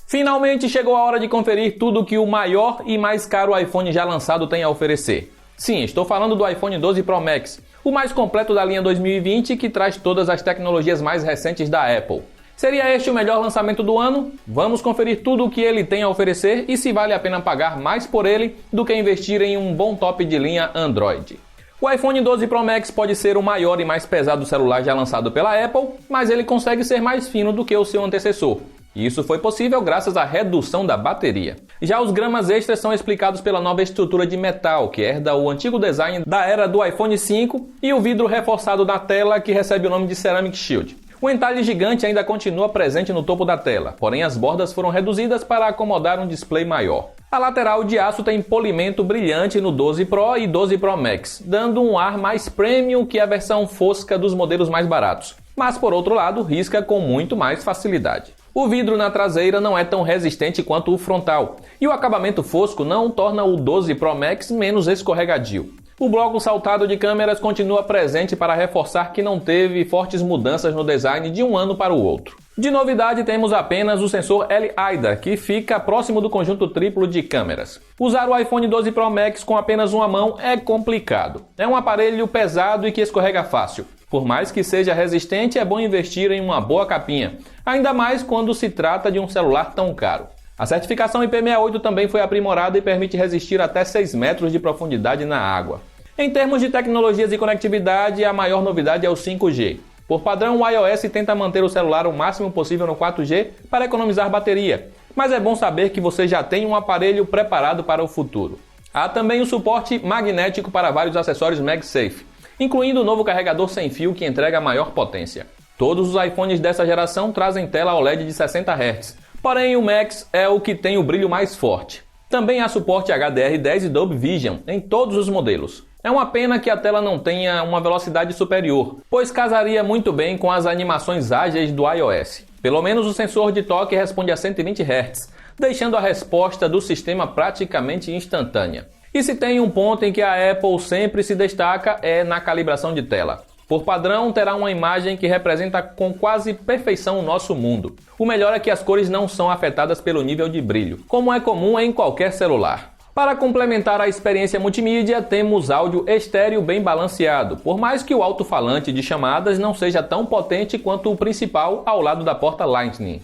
Finalmente chegou a hora de conferir tudo que o maior e mais caro iPhone já lançado tem a oferecer. Sim, estou falando do iPhone 12 Pro Max, o mais completo da linha 2020 que traz todas as tecnologias mais recentes da Apple. Seria este o melhor lançamento do ano? Vamos conferir tudo o que ele tem a oferecer e se vale a pena pagar mais por ele do que investir em um bom top de linha Android. O iPhone 12 Pro Max pode ser o maior e mais pesado celular já lançado pela Apple, mas ele consegue ser mais fino do que o seu antecessor. Isso foi possível graças à redução da bateria. Já os gramas extras são explicados pela nova estrutura de metal, que herda o antigo design da era do iPhone 5, e o vidro reforçado da tela, que recebe o nome de Ceramic Shield. O entalhe gigante ainda continua presente no topo da tela, porém as bordas foram reduzidas para acomodar um display maior. A lateral de aço tem polimento brilhante no 12 Pro e 12 Pro Max, dando um ar mais premium que a versão fosca dos modelos mais baratos. Mas por outro lado, risca com muito mais facilidade. O vidro na traseira não é tão resistente quanto o frontal, e o acabamento fosco não torna o 12 Pro Max menos escorregadio. O bloco saltado de câmeras continua presente para reforçar que não teve fortes mudanças no design de um ano para o outro. De novidade, temos apenas o sensor LiDAR, que fica próximo do conjunto triplo de câmeras. Usar o iPhone 12 Pro Max com apenas uma mão é complicado. É um aparelho pesado e que escorrega fácil. Por mais que seja resistente, é bom investir em uma boa capinha, ainda mais quando se trata de um celular tão caro. A certificação IP68 também foi aprimorada e permite resistir até 6 metros de profundidade na água. Em termos de tecnologias e conectividade, a maior novidade é o 5G. Por padrão, o iOS tenta manter o celular o máximo possível no 4G para economizar bateria, mas é bom saber que você já tem um aparelho preparado para o futuro. Há também o suporte magnético para vários acessórios MagSafe, incluindo o novo carregador sem fio que entrega maior potência. Todos os iPhones dessa geração trazem tela OLED de 60 Hz, porém o Max é o que tem o brilho mais forte. Também há suporte HDR10 e Dolby Vision em todos os modelos. É uma pena que a tela não tenha uma velocidade superior, pois casaria muito bem com as animações ágeis do iOS. Pelo menos o sensor de toque responde a 120 Hz, deixando a resposta do sistema praticamente instantânea. E se tem um ponto em que a Apple sempre se destaca é na calibração de tela. Por padrão, terá uma imagem que representa com quase perfeição o nosso mundo. O melhor é que as cores não são afetadas pelo nível de brilho, como é comum em qualquer celular. Para complementar a experiência multimídia, temos áudio estéreo bem balanceado, por mais que o alto-falante de chamadas não seja tão potente quanto o principal ao lado da porta Lightning.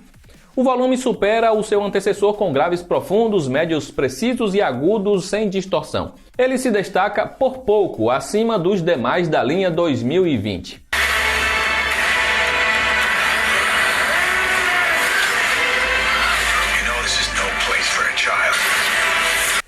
O volume supera o seu antecessor com graves profundos, médios precisos e agudos sem distorção. Ele se destaca por pouco acima dos demais da linha 2020.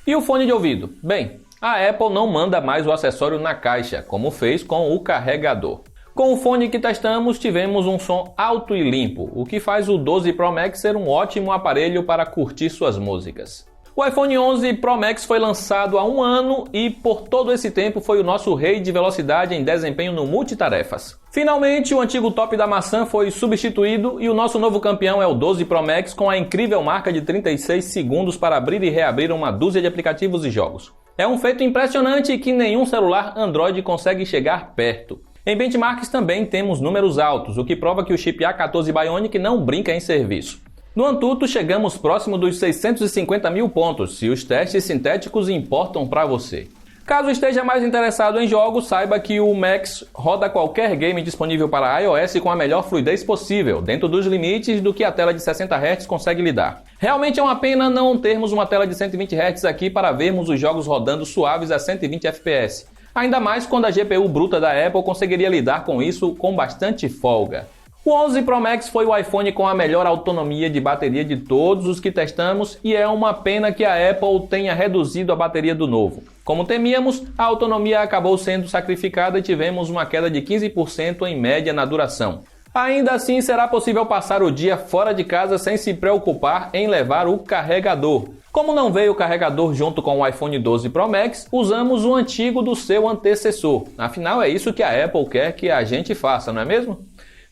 E o fone de ouvido? Bem, a Apple não manda mais o acessório na caixa, como fez com o carregador. Com o fone que testamos, tivemos um som alto e limpo, o que faz o 12 Pro Max ser um ótimo aparelho para curtir suas músicas. O iPhone 11 Pro Max foi lançado há um ano e por todo esse tempo foi o nosso rei de velocidade em desempenho no multitarefas. Finalmente, o antigo top da maçã foi substituído e o nosso novo campeão é o 12 Pro Max com a incrível marca de 36 segundos para abrir e reabrir uma dúzia de aplicativos e jogos. É um feito impressionante que nenhum celular Android consegue chegar perto. Em benchmarks também temos números altos, o que prova que o chip A14 Bionic não brinca em serviço. No Antutu chegamos próximo dos 650 mil pontos, se os testes sintéticos importam para você. Caso esteja mais interessado em jogos, saiba que o Max roda qualquer game disponível para iOS com a melhor fluidez possível, dentro dos limites do que a tela de 60 Hz consegue lidar. Realmente é uma pena não termos uma tela de 120 Hz aqui para vermos os jogos rodando suaves a 120 FPS. Ainda mais quando a GPU bruta da Apple conseguiria lidar com isso com bastante folga. O 11 Pro Max foi o iPhone com a melhor autonomia de bateria de todos os que testamos e é uma pena que a Apple tenha reduzido a bateria do novo. Como temíamos, a autonomia acabou sendo sacrificada e tivemos uma queda de 15% em média na duração. Ainda assim, será possível passar o dia fora de casa sem se preocupar em levar o carregador. Como não veio o carregador junto com o iPhone 12 Pro Max, usamos o antigo do seu antecessor. Afinal, é isso que a Apple quer que a gente faça, não é mesmo?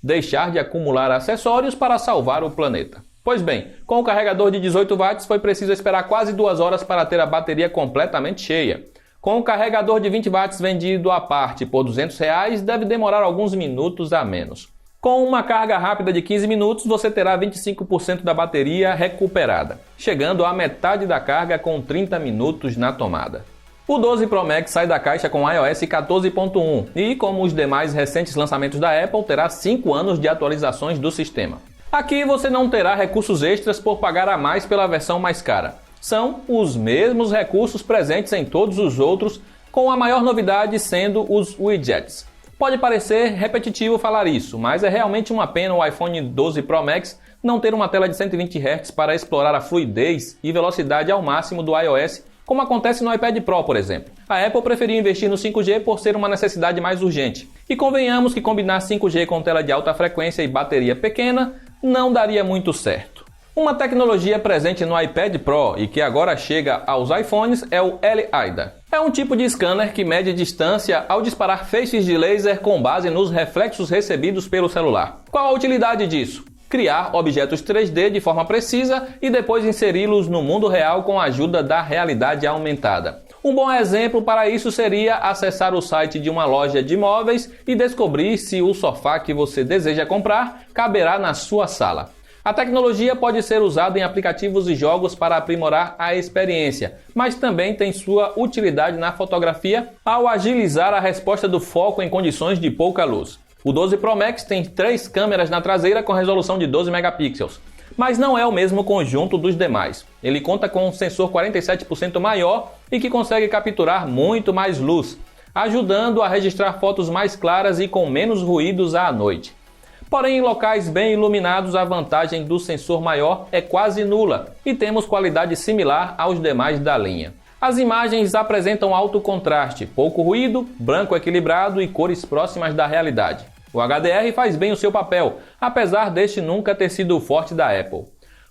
Deixar de acumular acessórios para salvar o planeta. Pois bem, com o carregador de 18 watts foi preciso esperar quase 2 horas para ter a bateria completamente cheia. Com o carregador de 20 watts vendido à parte por R$200, deve demorar alguns minutos a menos. Com uma carga rápida de 15 minutos, você terá 25% da bateria recuperada, chegando à metade da carga com 30 minutos na tomada. O 12 Pro Max sai da caixa com iOS 14.1 e, como os demais recentes lançamentos da Apple, terá 5 anos de atualizações do sistema. Aqui você não terá recursos extras por pagar a mais pela versão mais cara. São os mesmos recursos presentes em todos os outros, com a maior novidade sendo os widgets. Pode parecer repetitivo falar isso, mas é realmente uma pena o iPhone 12 Pro Max não ter uma tela de 120 Hz para explorar a fluidez e velocidade ao máximo do iOS, como acontece no iPad Pro, por exemplo. A Apple preferiu investir no 5G por ser uma necessidade mais urgente. E convenhamos que combinar 5G com tela de alta frequência e bateria pequena não daria muito certo. Uma tecnologia presente no iPad Pro e que agora chega aos iPhones é o LiDAR. É um tipo de scanner que mede distância ao disparar feixes de laser com base nos reflexos recebidos pelo celular. Qual a utilidade disso? Criar objetos 3D de forma precisa e depois inseri-los no mundo real com a ajuda da realidade aumentada. Um bom exemplo para isso seria acessar o site de uma loja de móveis e descobrir se o sofá que você deseja comprar caberá na sua sala. A tecnologia pode ser usada em aplicativos e jogos para aprimorar a experiência, mas também tem sua utilidade na fotografia ao agilizar a resposta do foco em condições de pouca luz. O 12 Pro Max tem 3 câmeras na traseira com resolução de 12 megapixels, mas não é o mesmo conjunto dos demais. Ele conta com um sensor 47% maior e que consegue capturar muito mais luz, ajudando a registrar fotos mais claras e com menos ruídos à noite. Porém, em locais bem iluminados, a vantagem do sensor maior é quase nula e temos qualidade similar aos demais da linha. As imagens apresentam alto contraste, pouco ruído, branco equilibrado e cores próximas da realidade. O HDR faz bem o seu papel, apesar deste nunca ter sido o forte da Apple.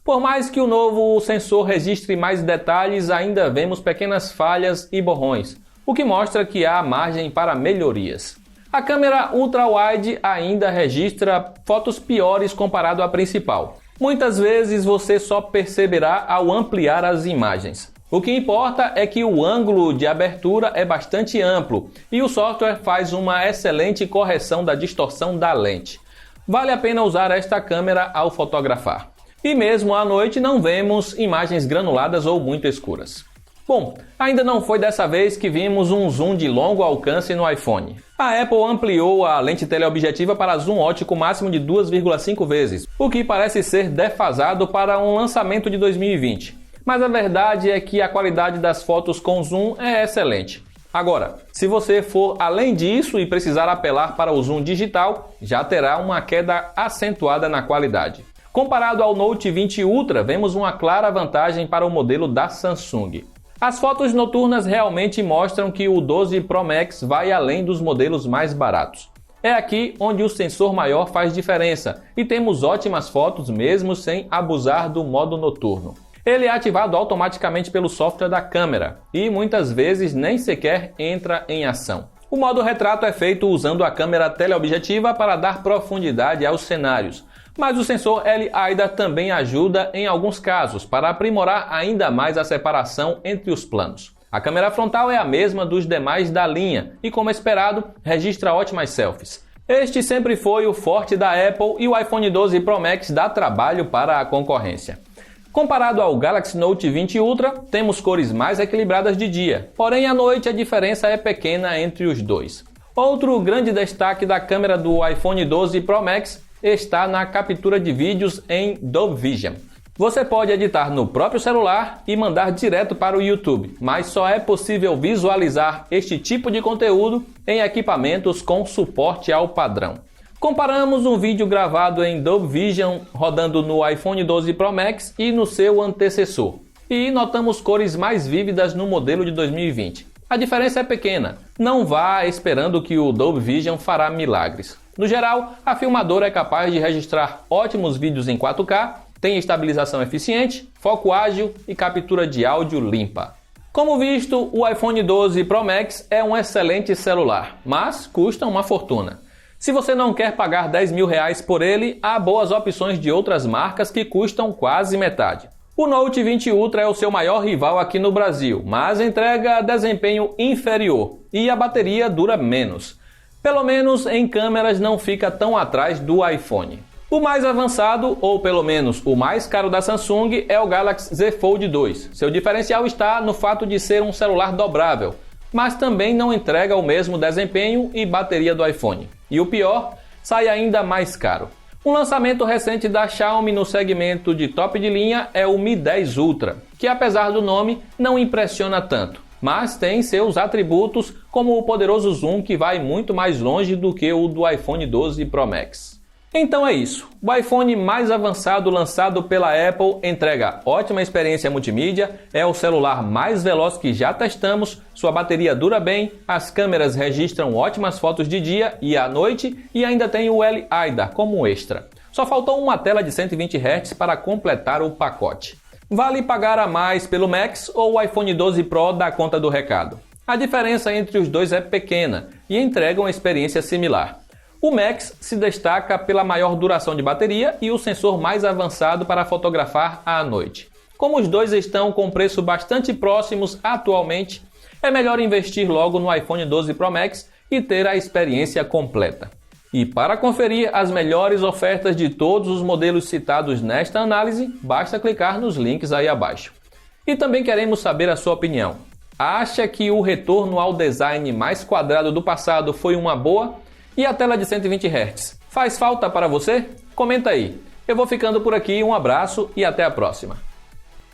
Por mais que o novo sensor registre mais detalhes, ainda vemos pequenas falhas e borrões, o que mostra que há margem para melhorias. A câmera ultra-wide ainda registra fotos piores comparado à principal. Muitas vezes você só perceberá ao ampliar as imagens. O que importa é que o ângulo de abertura é bastante amplo e o software faz uma excelente correção da distorção da lente. Vale a pena usar esta câmera ao fotografar. E mesmo à noite não vemos imagens granuladas ou muito escuras. Bom, ainda não foi dessa vez que vimos um zoom de longo alcance no iPhone. A Apple ampliou a lente teleobjetiva para zoom óptico máximo de 2,5 vezes, o que parece ser defasado para um lançamento de 2020. Mas a verdade é que a qualidade das fotos com zoom é excelente. Agora, se você for além disso e precisar apelar para o zoom digital, já terá uma queda acentuada na qualidade. Comparado ao Note 20 Ultra, vemos uma clara vantagem para o modelo da Samsung. As fotos noturnas realmente mostram que o 12 Pro Max vai além dos modelos mais baratos. É aqui onde o sensor maior faz diferença e temos ótimas fotos mesmo sem abusar do modo noturno. Ele é ativado automaticamente pelo software da câmera e muitas vezes nem sequer entra em ação. O modo retrato é feito usando a câmera teleobjetiva para dar profundidade aos cenários, mas o sensor LiDAR também ajuda em alguns casos para aprimorar ainda mais a separação entre os planos. A câmera frontal é a mesma dos demais da linha e, como esperado, registra ótimas selfies. Este sempre foi o forte da Apple e o iPhone 12 Pro Max dá trabalho para a concorrência. Comparado ao Galaxy Note 20 Ultra, temos cores mais equilibradas de dia, porém à noite a diferença é pequena entre os dois. Outro grande destaque da câmera do iPhone 12 Pro Max está na captura de vídeos em Dolby Vision. Você pode editar no próprio celular e mandar direto para o YouTube, mas só é possível visualizar este tipo de conteúdo em equipamentos com suporte ao padrão. Comparamos um vídeo gravado em Dolby Vision rodando no iPhone 12 Pro Max e no seu antecessor, e notamos cores mais vívidas no modelo de 2020. A diferença é pequena, não vá esperando que o Dolby Vision fará milagres. No geral, a filmadora é capaz de registrar ótimos vídeos em 4K, tem estabilização eficiente, foco ágil e captura de áudio limpa. Como visto, o iPhone 12 Pro Max é um excelente celular, mas custa uma fortuna. Se você não quer pagar R$10.000 por ele, há boas opções de outras marcas que custam quase metade. O Note 20 Ultra é o seu maior rival aqui no Brasil, mas entrega desempenho inferior e a bateria dura menos. Pelo menos em câmeras não fica tão atrás do iPhone. O mais avançado, ou pelo menos o mais caro da Samsung, é o Galaxy Z Fold 2. Seu diferencial está no fato de ser um celular dobrável, mas também não entrega o mesmo desempenho e bateria do iPhone. E o pior, sai ainda mais caro. Um lançamento recente da Xiaomi no segmento de top de linha é o Mi 10 Ultra, que apesar do nome não impressiona tanto, mas tem seus atributos como o poderoso zoom que vai muito mais longe do que o do iPhone 12 Pro Max. Então é isso, o iPhone mais avançado lançado pela Apple entrega ótima experiência multimídia, é o celular mais veloz que já testamos, sua bateria dura bem, as câmeras registram ótimas fotos de dia e à noite e ainda tem o LiDAR como extra. Só faltou uma tela de 120 Hz para completar o pacote. Vale pagar a mais pelo Max ou o iPhone 12 Pro dá conta do recado? A diferença entre os dois é pequena e entrega uma experiência similar. O Max se destaca pela maior duração de bateria e o sensor mais avançado para fotografar à noite. Como os dois estão com preço bastante próximos atualmente, é melhor investir logo no iPhone 12 Pro Max e ter a experiência completa. E para conferir as melhores ofertas de todos os modelos citados nesta análise, basta clicar nos links aí abaixo. E também queremos saber a sua opinião. Acha que o retorno ao design mais quadrado do passado foi uma boa? E a tela de 120 Hz? Faz falta para você? Comenta aí. Eu vou ficando por aqui, um abraço e até a próxima.